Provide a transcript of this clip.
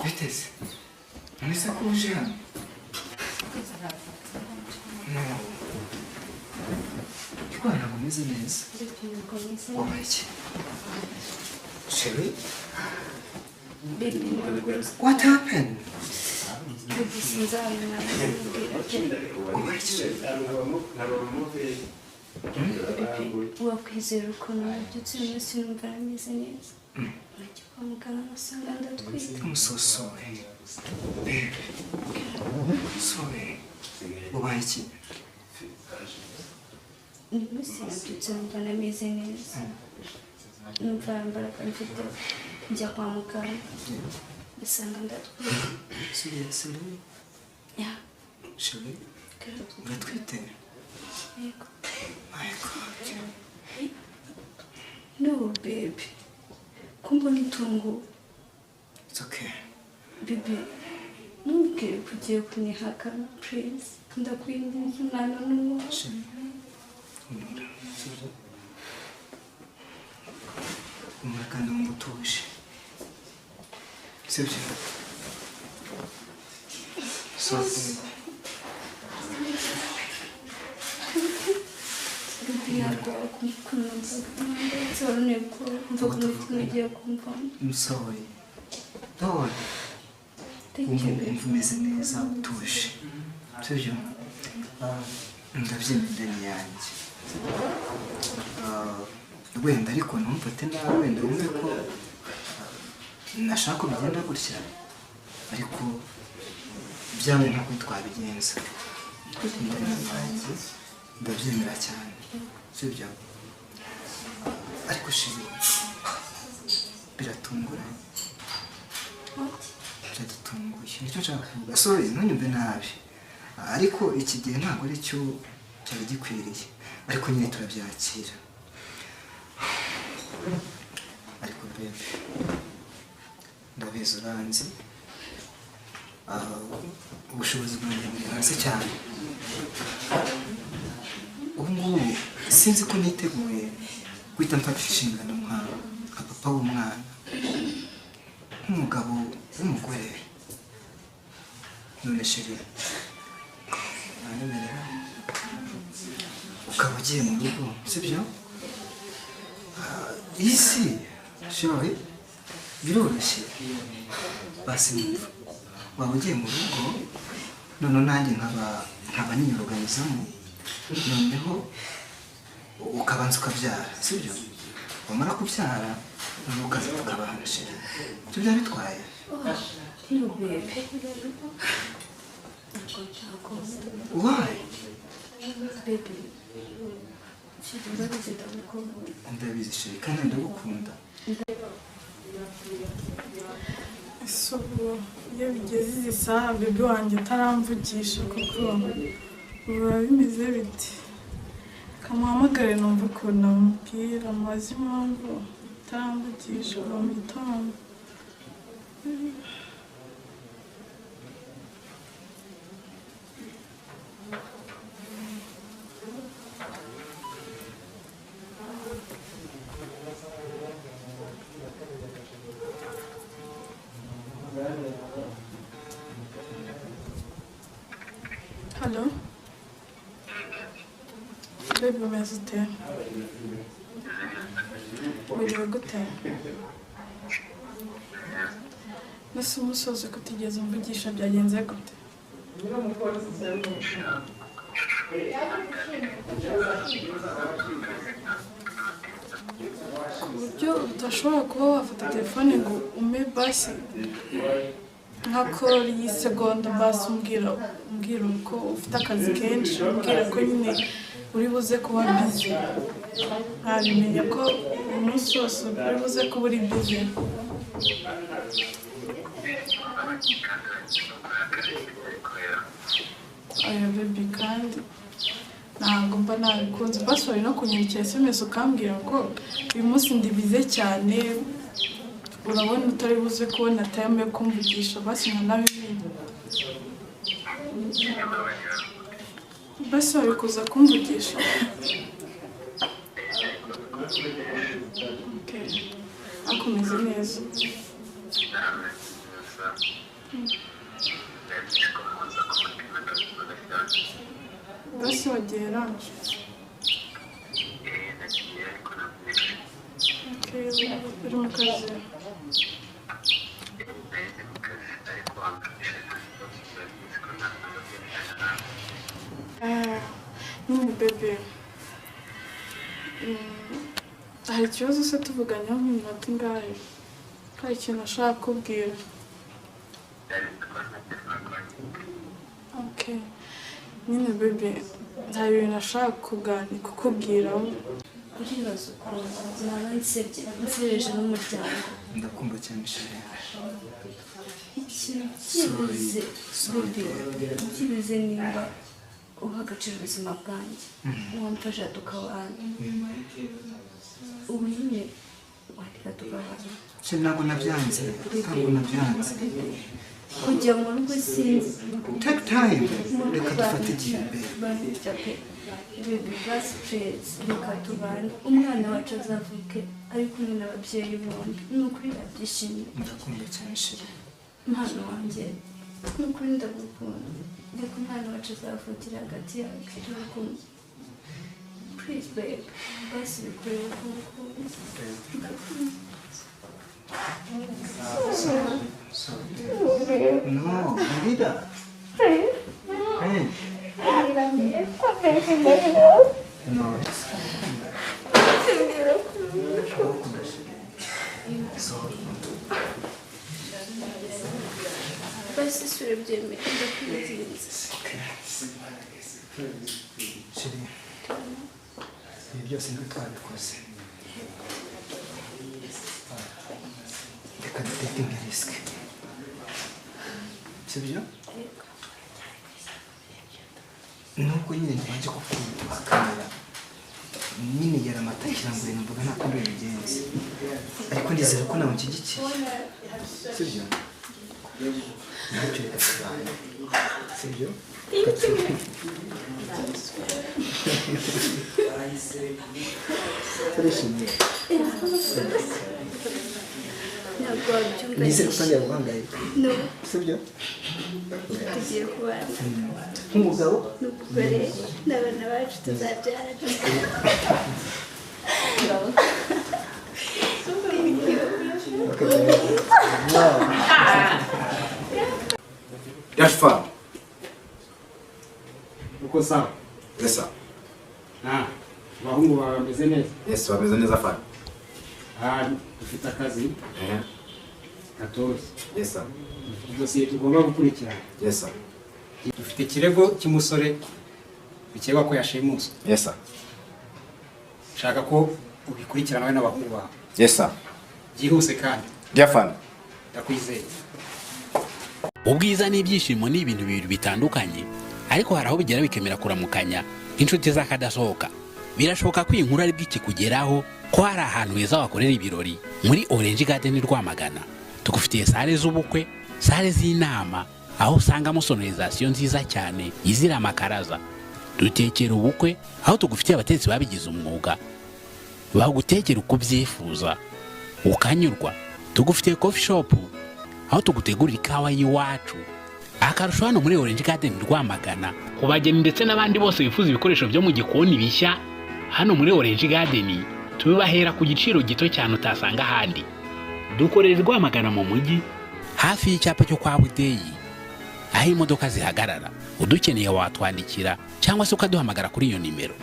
Biteze nisa kuje hano Ikwana kumeze neza wabaye iki Sherry what happened wakwizera ukuntu nabyutse umunsi numva ameze neza najya kwa muganga nasanga ndatwite I'm so sorry baby sorry wabaye iki umunsi nabyutse numva ameze neza numva imbaraga mfite njya kwa muganga nasanga ndatwite Sherry yeah Sherry uratwite yego my god no baby kumva nitungu it's okay baby nubwire kugiye kunihakana please ndakwinginze umwana n'umwana umwana umutuje sibyo sorry I'm sorry don't umeze neza utuje sibyo ndabyemera yanjye wenda ariko ntumfate nawe wenda wumve ko nashaka bigenda gutya ariko byawe ntabwo twabigenza ndabyemera cyane sibyo ariko shiri biratunguranye biradutunguye nicyo nshaka kuvuga sorry ntunyumve nabi ariko iki gihe ntabwo ari cyo cyari gikwiriye ariko nyine turabyakira ariko bebe ndabizi uranzi ubushobozi bwanjye buri hasi cyane ubu ngubu sinzi ko niteguye guhita mfata inshingano nka papa w'umwana nk'umugabo w'umugore none sheri nanyemerera ukaba ugiye mu rugo sibyo iyi si sheri biroroshye basi numva waba ugiye mu rugo none nanjye nkaba niyoruganizamo noneho ukabanza ukabyara sibyo wamara kubyara noneho ukaza tukabana sheri ibyo byaba bitwaye why ndabizi sheri kandi ndagukunda ese ubu iyo bigeze izi saha bebe wanjye ataramvugisha kuko biba bimeze biti kamuhamagare numva ukuntu amubwira amazi impamvu ataramvugisha mu gitondo Hello? Baby, umeze ute? Wiriwe gute? Nase umusozi kutigeze umvugisha byagenze gute? Uburyo udashobora kuba wafata telefone ngo ume basi nka call y'isegonda basi umbwira ko ufite akazi kenshi umbwira ko nyine uri buze kuba busy ntabimenya ko umunsi wose uri buze kuba uri busy aya baby kandi ntabwo mba nabikunze basi wari no kunyandikira SMS ukambwira ko uyu munsi ndi busy cyane urabona utari buze kubona time yo kumvugisha basi nkanabimenya basi wari kuza kumvugisha akomeze neza basi wagiye ranje. Okay, uri mu kazi. Nyine bebe, hari ikibazo se tuvuganyeho nk'iminota ingahe? Hari ikintu ashaka kubwira. Okay, nyine bebe, hari ibintu ashaka kukubwiraho. Uribaza ukuntu naba nsereje n'umuryango. Ndakumva cyane sheri. Ikintu kibuze nimba uha agaciro ubuzima bwanjye wamfasha tukabana. Ubu nyine wareka tukabana. Ntabwo nabyanze. Kujya mu rugo sinzi. Take time. Reka dufate igihe mbere. Baby basi please reka tubane. Umwana wacu azavuke ari kumwe n'ababyeyi bombi. Ni ukuri babyishimiye. Ndakunda cyane sheri. Mwana wanjye ni ukuri ndagukunda. Reka umwana wacu azavukira hagati yacu turi kumwe. Please babe, basi bikorere kuko No, Rita. Hey. No. basi sure byemeye ndakwinginze. Sheri. Ibi byose nibyo twabikoze. Reka dutetinge risike. Sibyo? Nubwo nyine ntibanje kukubakanira. Nyine yari amata kiranguye mvuga nta kundi bigenze. Ariko ndizera ko nawe nshyigikiye. Sibyo? Ntacyo reka tubane. Sibyo? Turishimye. Ntabwo wabyumva. Nizere gutangira guhangayika. No. Sibyo? Tugiye kubana. Nk'umugabo n'umugore n'abana bacu tuzabyara. Yashfa. Uko sawa? Yes sir. Bahungu bameze neza? Yes, bameze neza fana. Dufite akazi katoroshye. Yes sir. Dosiye tugomba gukurikirana. Yes sir. Dufite ikirego cy'umusore bikekwa ko yashimuswe. Yes sir. Shaka ko ubikurikirana we n'abakuru bawe. Yes sir. Byihuse kandi. Dear fan. Ndakwizeye. Ubwiza n'ibyishimo ni ibintu bibiri bitandukanye, ariko hari aho bigera bikemera kuramukanya inshuti zakadasohoka. Birashoboka ko inkuru ari bw'ikikugeraho ko hari ahantu heza wakorera ibirori muri Orange Garden Rwamagana. Tugufitiye sale z'ubukwe, sale z'inama, aho usangamo sonorization nziza cyane izira amakaraza. Dutekera ubukwe aho tugufitiye abatetsi babigize umwuga, bagutekera uko ubyifuza ukanyurwa. Tugufitiye coffee shop aho tugutegurira ikawa y'iwacu. Akarusho hano muri Orange Garden Rwamagana ku bageni ndetse n'abandi bose bifuza ibikoresho byo mu gikoni bishya, hano muri Orange Garden tubibahera ku giciro gito cyane utasanga ahandi. Dukorera Rwamagana mu mujyi hafi y'icyapa cyo kwa Budeyi, aho imodoka zihagarara. Udukeneye watwandikira cyangwa se ukaduhamagara kuri iyo nimero